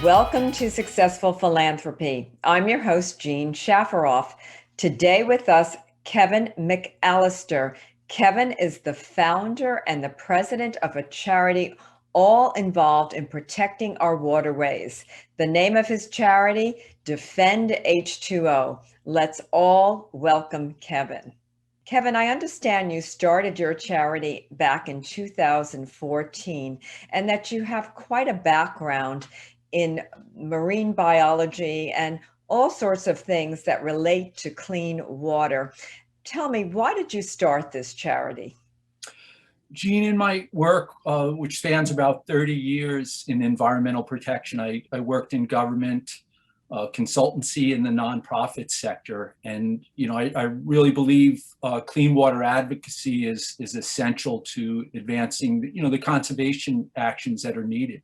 Welcome to Successful Philanthropy. I'm your host, Jean Shafiroff. Today with us, Kevin McAllister. Kevin is the founder and the president of a charity all involved in protecting our waterways. The name of his charity, Defend H20. Let's all welcome Kevin. Kevin, I understand you started your charity back in 2014 and that you have quite a background in marine biology and all sorts of things that relate to clean water. Tell me, why did you start this charity? Jean, in my work, which spans about 30 years in environmental protection, I worked in government, consultancy in the nonprofit sector. And, I really believe clean water advocacy is essential to advancing, the conservation actions that are needed.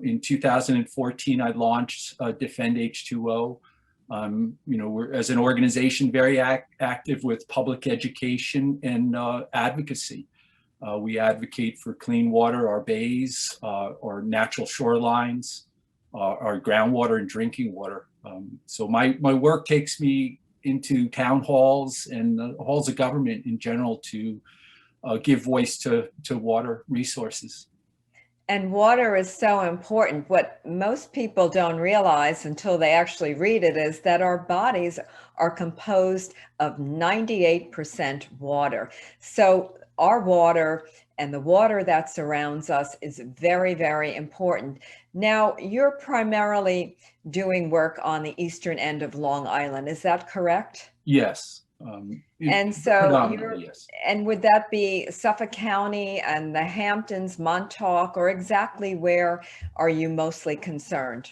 In 2014, I launched Defend H20. We're, as an organization, very active with public education and advocacy. We advocate for clean water, our bays, our natural shorelines, our groundwater and drinking water. So my work takes me into town halls and the halls of government in general to give voice to water resources. And water is so important. What most people don't realize until they actually read it is that our bodies are composed of 98% water. So our water and the water that surrounds us is very, very important. Now, you're primarily doing work on the eastern end of Long Island. Is that correct? Yes. And so yes. And would that be Suffolk County and the Hamptons, Montauk, or exactly where are you mostly concerned?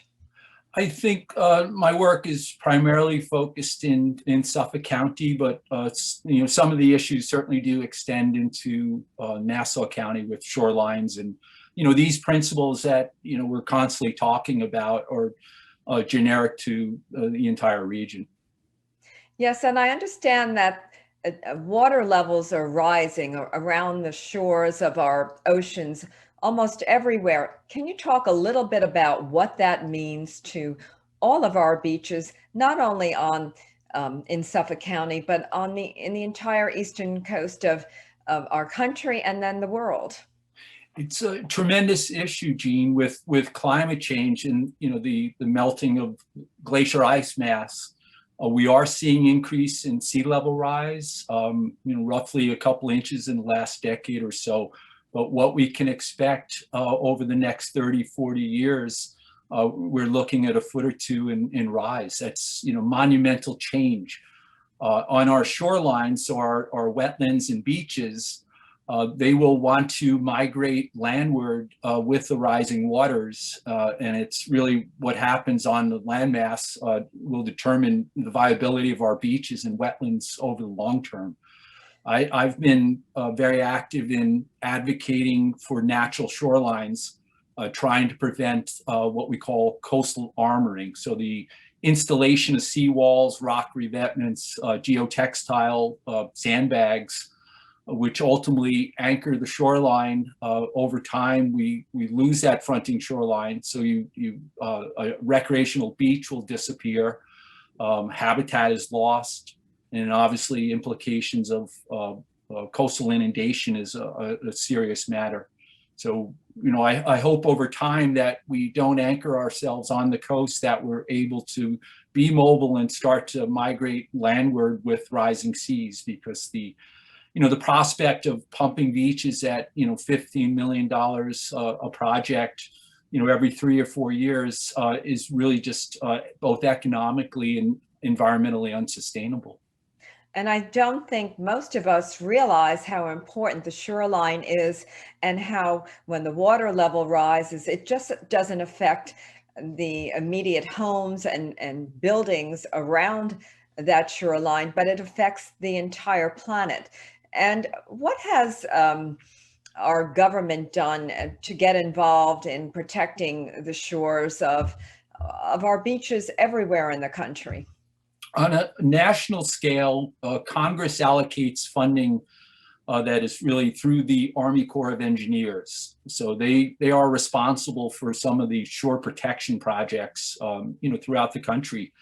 I think my work is primarily focused in Suffolk County, but some of the issues certainly do extend into Nassau County with shorelines, and these principles that we're constantly talking about are generic to the entire region. Yes, and I understand that water levels are rising around the shores of our oceans almost everywhere. Can you talk a little bit about what that means to all of our beaches, not only on in Suffolk County, but on in the entire eastern coast of our country and then the world? It's a tremendous issue, Jean, with climate change and the melting of glacier ice mass. We are seeing increase in sea level rise, roughly a couple inches in the last decade or so. But what we can expect over the next 30, 40 years, we're looking at a foot or two in rise. That's monumental change on our shorelines. So our wetlands and beaches, they will want to migrate landward with the rising waters, and it's really what happens on the landmass will determine the viability of our beaches and wetlands over the long term. I've been very active in advocating for natural shorelines, trying to prevent what we call coastal armoring. So the installation of seawalls, rock revetments, geotextile sandbags, which ultimately anchor the shoreline. Over time, we lose that fronting shoreline. So a recreational beach will disappear. Habitat is lost. And obviously implications of coastal inundation is a serious matter. So, I hope over time that we don't anchor ourselves on the coast, that we're able to be mobile and start to migrate landward with rising seas, because the prospect of pumping beaches at, $15 million a project, every 3 or 4 years is really just both economically and environmentally unsustainable. And I don't think most of us realize how important the shoreline is, and how when the water level rises, it just doesn't affect the immediate homes and buildings around that shoreline, but it affects the entire planet. And what has our government done to get involved in protecting the shores of our beaches everywhere in the country? On a national scale, Congress allocates funding that is really through the Army Corps of Engineers. So they are responsible for some of the shore protection projects, throughout the country.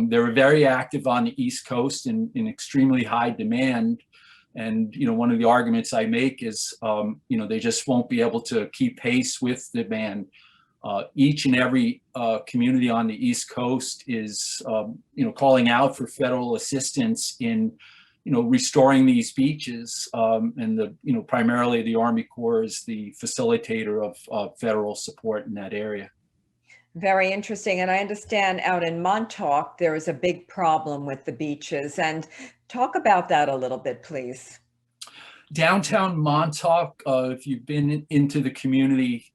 They're very active on the East Coast in extremely high demand. And, one of the arguments I make is, they just won't be able to keep pace with demand. Each and every community on the East Coast is, calling out for federal assistance in, restoring these beaches. And primarily the Army Corps is the facilitator of federal support in that area. Very interesting. And I understand out in Montauk, there is a big problem with the beaches. And talk about that a little bit, please. Downtown Montauk, if you've been into the community,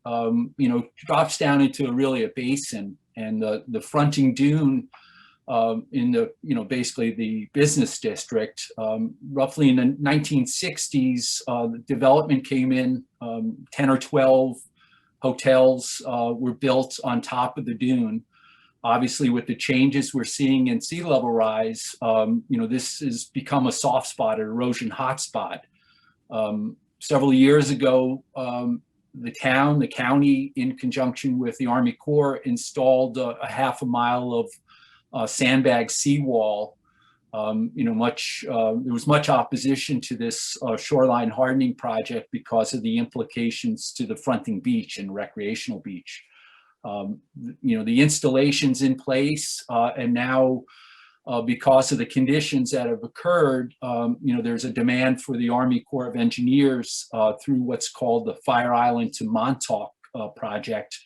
drops down into really a basin, and the fronting dune in the, basically the business district, roughly in the 1960s, the development came in, 10 or 12 hotels were built on top of the dune. Obviously, with the changes we're seeing in sea level rise, this has become a soft spot, an erosion hotspot. Several years ago, the county, in conjunction with the Army Corps, installed a half a mile of sandbag seawall. There was much opposition to this shoreline hardening project because of the implications to the fronting beach and recreational beach. The installation's in place, and now because of the conditions that have occurred, there's a demand for the Army Corps of Engineers through what's called the Fire Island to Montauk project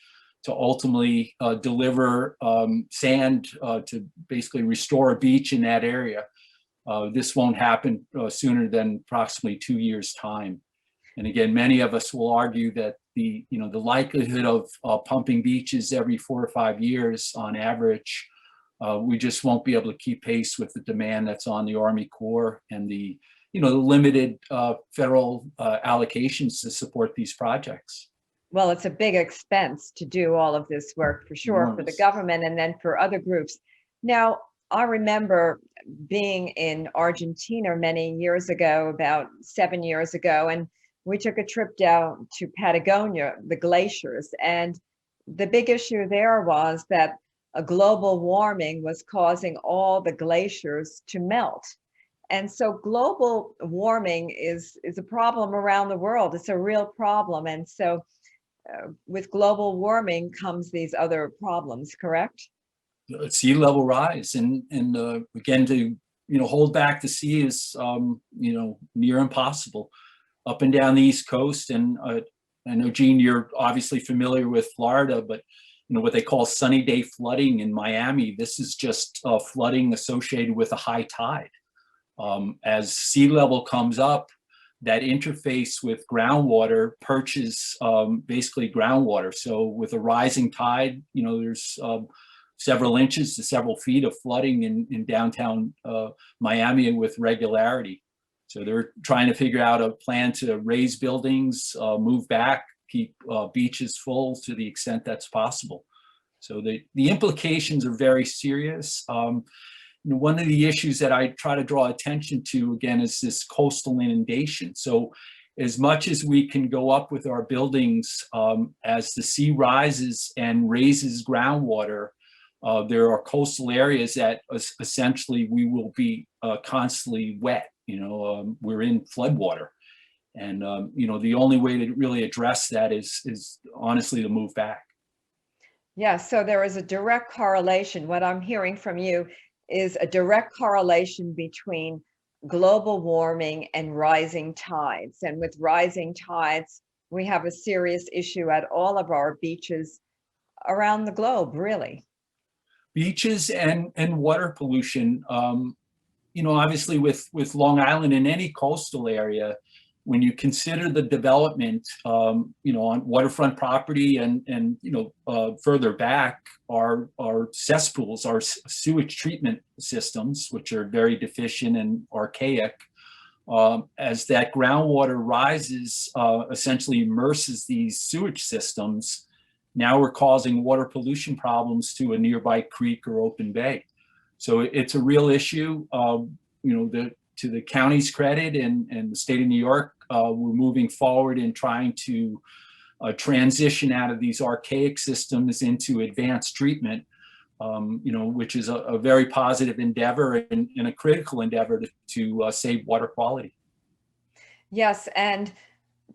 to ultimately deliver sand to basically restore a beach in that area. This won't happen sooner than approximately 2 years' time. And again, many of us will argue that the likelihood of pumping beaches every 4 or 5 years on average, we just won't be able to keep pace with the demand that's on the Army Corps and the limited federal allocations to support these projects. Well, it's a big expense to do all of this work, for sure, Enormous. for the government and then for other groups. Now, I remember being in Argentina many years ago, about 7 years ago, and we took a trip down to Patagonia, the glaciers. And the big issue there was that a global warming was causing all the glaciers to melt. And so global warming is a problem around the world. It's a real problem. And so with global warming comes these other problems, correct? Sea level rise, and again, to hold back the sea is near impossible up and down the East Coast. And I know, Gene, you're obviously familiar with Florida, but what they call sunny day flooding in Miami, this is just flooding associated with a high tide. As sea level comes up, that interface with groundwater perches basically groundwater. So with a rising tide, there's several inches to several feet of flooding in downtown Miami with regularity. So they're trying to figure out a plan to raise buildings, move back, keep beaches full to the extent that's possible. So the implications are very serious. One of the issues that I try to draw attention to, again, is this coastal inundation. So as much as we can go up with our buildings, as the sea rises and raises groundwater, there are coastal areas that essentially we will be constantly wet. We're in floodwater. And, the only way to really address that is honestly to move back. Yeah, so there is a direct correlation. What I'm hearing from you is a direct correlation between global warming and rising tides. And with rising tides, we have a serious issue at all of our beaches around the globe, really. Beaches and water pollution, obviously with Long Island and any coastal area, when you consider the development, on waterfront property and further back are cesspools, our sewage treatment systems, which are very deficient and archaic. As that groundwater rises, essentially immerses these sewage systems, now we're causing water pollution problems to a nearby creek or open bay. So it's a real issue. the county's credit and the state of New York, we're moving forward in trying to transition out of these archaic systems into advanced treatment, which is a very positive endeavor and a critical endeavor to save water quality. Yes, and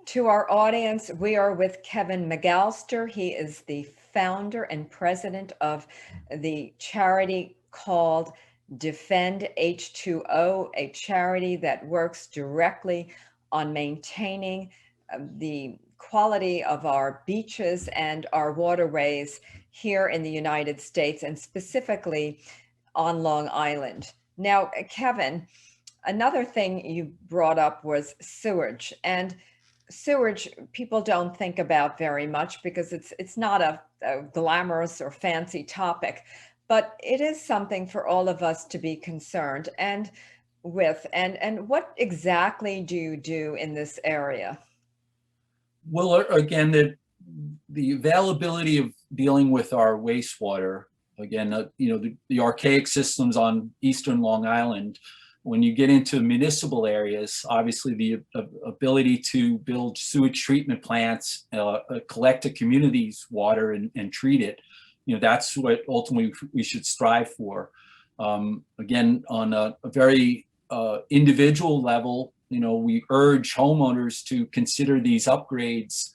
to our audience, we are with Kevin McAllister. He is the founder and president of the charity called Defend H20, a charity that works directly on maintaining the quality of our beaches and our waterways here in the United States, and specifically on Long Island. Now, Kevin, another thing you brought up was sewage. And sewage people don't think about very much because it's not a glamorous or fancy topic, but it is something for all of us to be concerned and with. And what exactly do you do in this area? Well, again, the availability of dealing with our wastewater, again, the archaic systems on Eastern Long Island, when you get into municipal areas, obviously the ability to build sewage treatment plants, collect a community's water and treat it, that's what ultimately we should strive for. Again, on a very individual level, we urge homeowners to consider these upgrades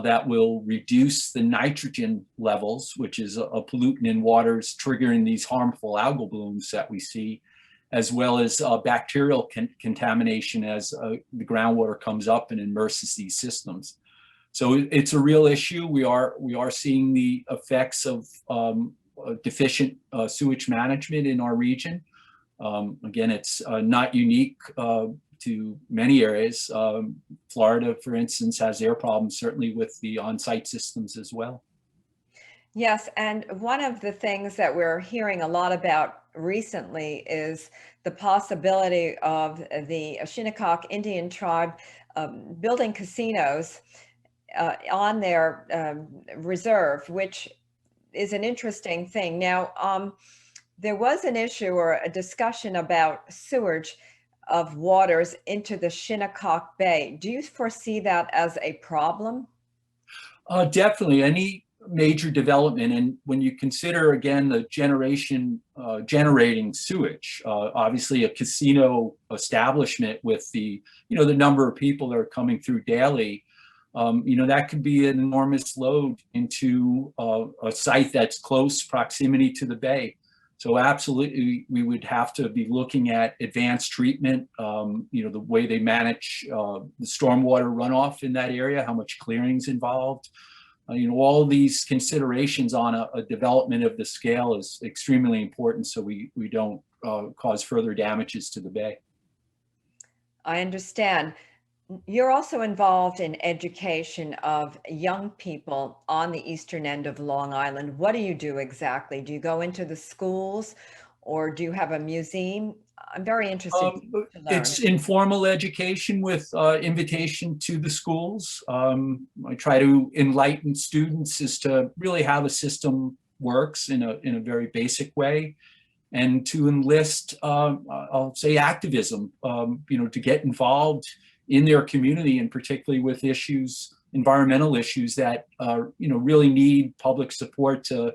that will reduce the nitrogen levels, which is a pollutant in waters triggering these harmful algal blooms that we see, as well as bacterial contamination as the groundwater comes up and immerses these systems. So it's a real issue. We are seeing the effects of deficient sewage management in our region. Again, it's not unique to many areas. Florida, for instance, has their problems, certainly with the on-site systems as well. Yes, and one of the things that we're hearing a lot about recently is the possibility of the Shinnecock Indian tribe building casinos on their reserve, which is an interesting thing. Now, there was an issue or a discussion about sewage of waters into the Shinnecock Bay. Do you foresee that as a problem? Definitely. Any major development, and when you consider again the generating sewage, obviously a casino establishment with the number of people that are coming through daily, that could be an enormous load into a site that's close proximity to the bay. So absolutely, we would have to be looking at advanced treatment, the way they manage the stormwater runoff in that area, how much clearing is involved. All of these considerations on a development of the scale is extremely important, so we don't cause further damages to the bay. I understand. You're also involved in education of young people on the eastern end of Long Island. What do you do exactly? Do you go into the schools or do you have a museum? I'm very interested to learn. It's informal education with invitation to the schools. I try to enlighten students as to really how the system works in a very basic way, and to enlist, I'll say, activism, to get involved in their community, and particularly with environmental issues that really need public support to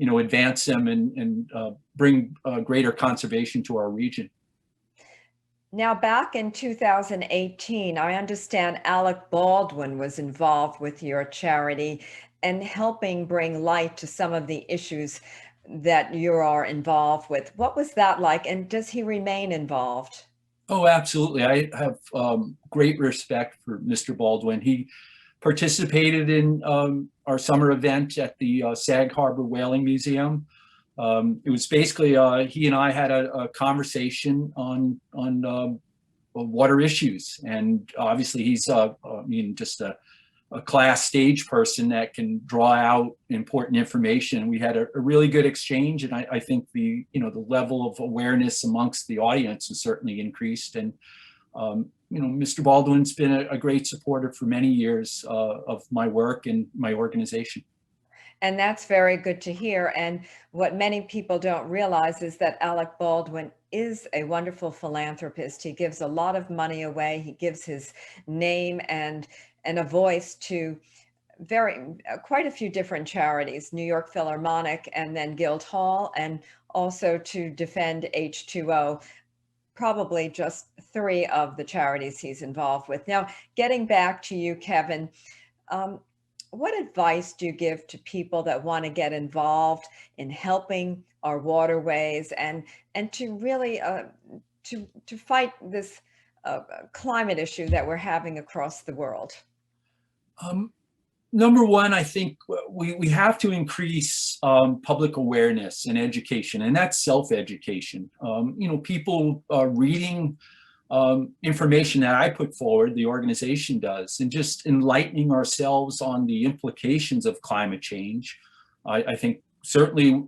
advance them and bring greater conservation to our region. Now, back in 2018, I understand Alec Baldwin was involved with your charity and helping bring light to some of the issues that you are involved with. What was that like, and does he remain involved? Oh, absolutely. I have great respect for Mr. Baldwin. He participated in our summer event at the Sag Harbor Whaling Museum. It was basically he and I had a conversation on water issues, and obviously he's just a class stage person that can draw out important information. We had a really good exchange, and I think the level of awareness amongst the audience has certainly increased. And Mr. Baldwin's been a great supporter for many years of my work and my organization. And that's very good to hear. And what many people don't realize is that Alec Baldwin is a wonderful philanthropist. He gives a lot of money away. He gives his name and a voice to quite a few different charities, New York Philharmonic and then Guildhall, and also to Defend H20, probably just three of the charities he's involved with. Now, getting back to you, Kevin, what advice do you give to people that want to get involved in helping our waterways and to really to fight this climate issue that we're having across the world? Number one, I think we have to increase public awareness and education, and that's self-education. People are reading information that I put forward, the organization does, and just enlightening ourselves on the implications of climate change. I think certainly,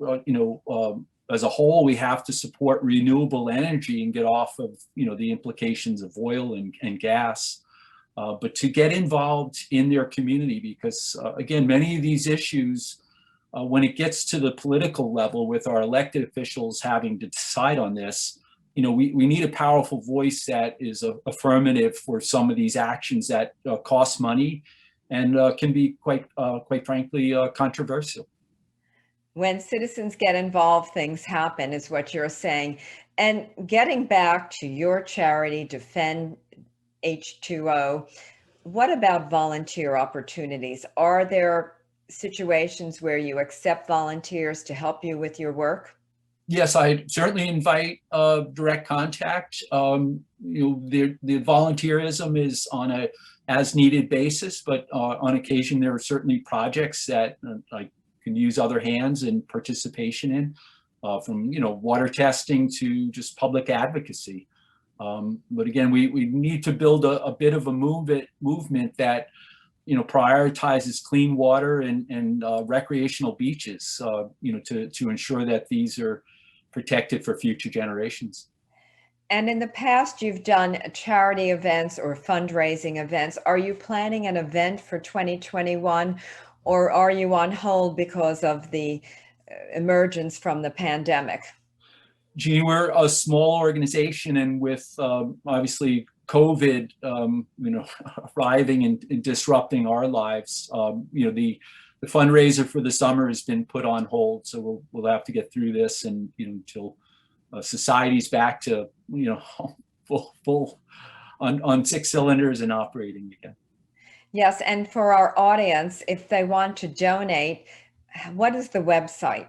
as a whole, we have to support renewable energy and get off of, the implications of oil and gas. But to get involved in their community, because again, many of these issues, when it gets to the political level with our elected officials having to decide on this, we need a powerful voice that is affirmative for some of these actions that cost money and can be quite frankly, controversial. When citizens get involved, things happen, is what you're saying. And getting back to your charity, Defend H20, what about volunteer opportunities? Are there situations where you accept volunteers to help you with your work? Yes, I certainly invite direct contact. The volunteerism is on a as needed basis, but on occasion there are certainly projects that I can use other hands and participation in, from water testing to just public advocacy. But again, we need to build a bit of a movement that prioritizes clean water and recreational beaches, to ensure that these are protected for future generations. And in the past, you've done charity events or fundraising events. Are you planning an event for 2021, or are you on hold because of the emergence from the pandemic? Jeannie, we're a small organization, and with obviously COVID, arriving and disrupting our lives, the fundraiser for the summer has been put on hold. So we'll have to get through this, and until society's back to full on six cylinders and operating again. Yes, and for our audience, if they want to donate, what is the website?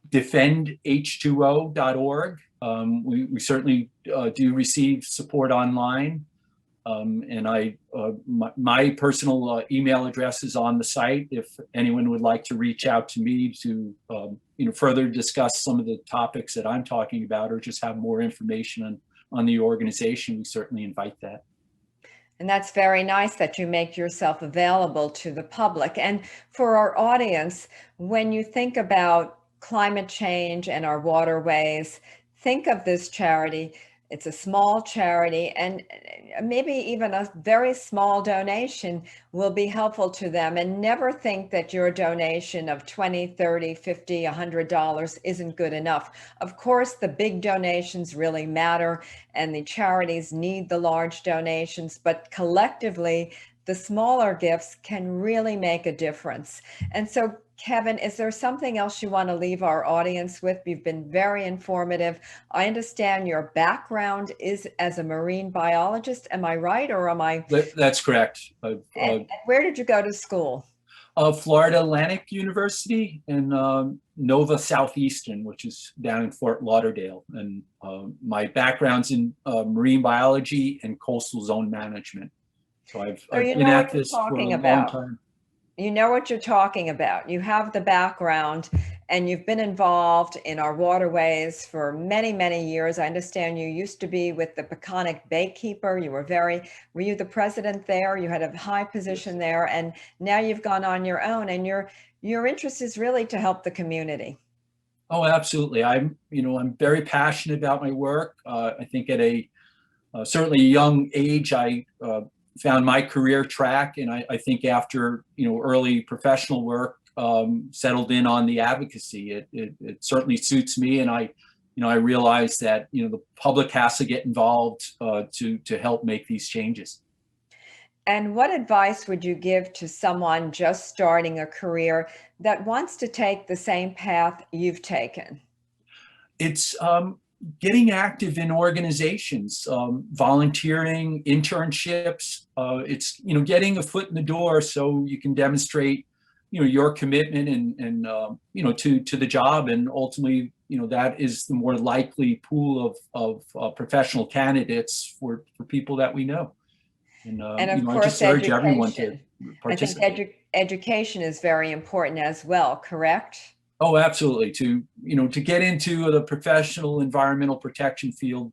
defendh20.org. We certainly do receive support online, and my personal email address is on the site if anyone would like to reach out to me to further discuss some of the topics that I'm talking about, or just have more information on the organization. We certainly invite that. And that's very nice that you make yourself available to the public. And for our audience, when you think about climate change and our waterways, think of this charity. It's a small charity, and maybe even a very small donation will be helpful to them. And never think that your donation of $20, $30, $50, $100 isn't good enough. Of course, the big donations really matter, and the charities need the large donations, but collectively, the smaller gifts can really make a difference. And so, Kevin, is there something else you want to leave our audience with? You've been very informative. I understand your background is as a marine biologist. Am I right, or am I? That's correct. And where did you go to school? Florida Atlantic University in Nova Southeastern, which is down in Fort Lauderdale. And my background's in marine biology and coastal zone management. So I've been at this for a long time. You know what you're talking about. You have the background, and you've been involved in our waterways for many, many years. I understand you used to be with the Peconic Baykeeper. Were you the president there? You had a high position there, and now you've gone on your own, and your interest is really to help the community. Oh, absolutely. I'm very passionate about my work. I think at a certainly young age, I found my career track, and I think after early professional work, settled in on the advocacy. It certainly suits me, and I realize that the public has to get involved to help make these changes. And what advice would you give to someone just starting a career that wants to take the same path you've taken? It's getting active in organizations, volunteering, internships. It's getting a foot in the door so you can demonstrate your commitment and to the job, and ultimately that is the more likely pool of professional candidates for people that we know. And Of I course, just urge everyone to education. I think participate. education is very important as well, correct? Oh, absolutely. To get into the professional environmental protection field,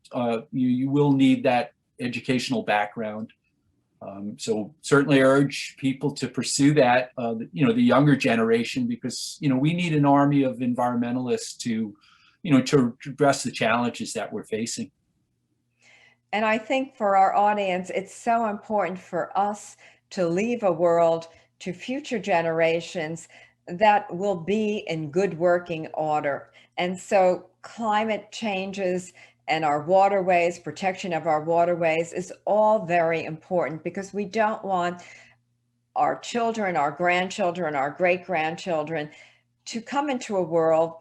you will need that educational background. So certainly urge people to pursue that, the younger generation, because, we need an army of environmentalists to address the challenges that we're facing. And I think for our audience, it's so important for us to leave a world to future generations that will be in good working order. And so climate changes and our waterways, protection of our waterways is all very important, because we don't want our children, our grandchildren, our great-grandchildren to come into a world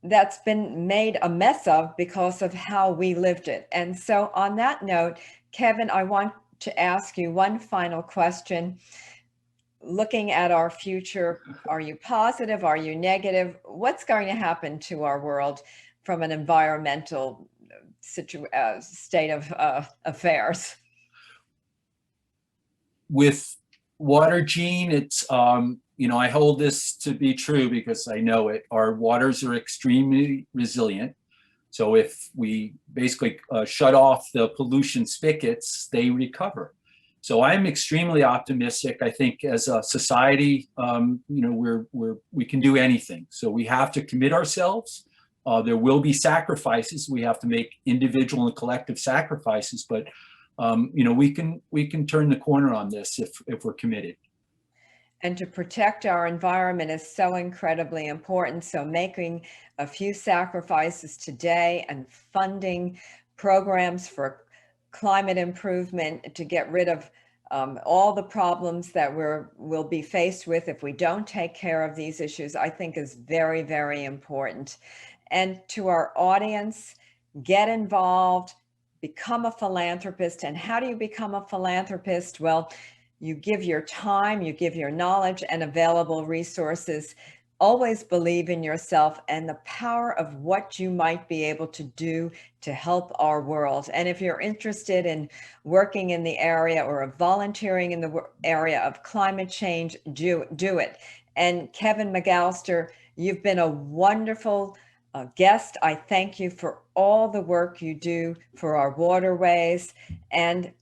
that's been made a mess of because of how we lived it. And so on that note, Kevin, I want to ask you one final question. Looking at our future, are you positive? Are you negative? What's going to happen to our world from an environmental state of affairs? With water, Gene, it's I hold this to be true because I know it. Our waters are extremely resilient. So if we basically shut off the pollution spigots, they recover. So I'm extremely optimistic. I think as a society, we can do anything. So we have to commit ourselves. There will be sacrifices. We have to make individual and collective sacrifices, but we can turn the corner on this if we're committed. And to protect our environment is so incredibly important. So making a few sacrifices today and funding programs for climate improvement to get rid of all the problems that we'll be faced with if we don't take care of these issues, I think is very, very important. And to our audience, get involved, become a philanthropist. And how do you become a philanthropist? Well, you give your time, you give your knowledge and available resources. Always believe in yourself and the power of what you might be able to do to help our world. And if you're interested in working in the area or volunteering in the area of climate change, do it. And Kevin McAllister, you've been a wonderful guest. I thank you for all the work you do for our waterways. And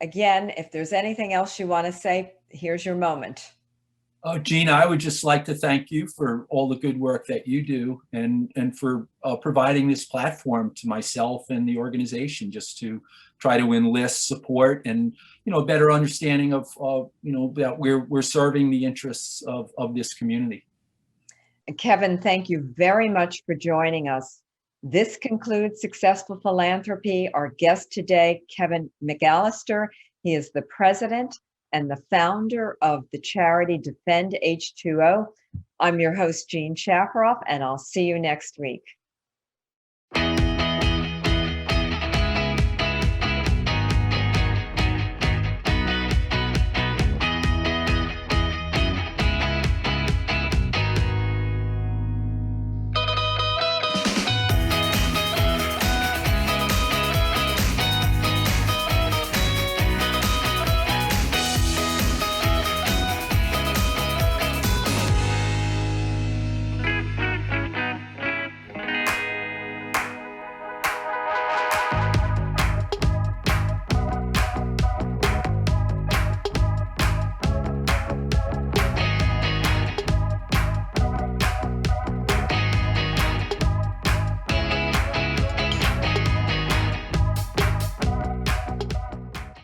again, if there's anything else you want to say, here's your moment. Oh, Gina, I would just like to thank you for all the good work that you do, and for providing this platform to myself and the organization, just to try to enlist support and a better understanding of that we're serving the interests of this community. Kevin, thank you very much for joining us. This concludes Successful Philanthropy. Our guest today, Kevin McAllister. He is the president and the founder of the charity Defend H20. I'm your host, Jean Shafiroff, and I'll see you next week.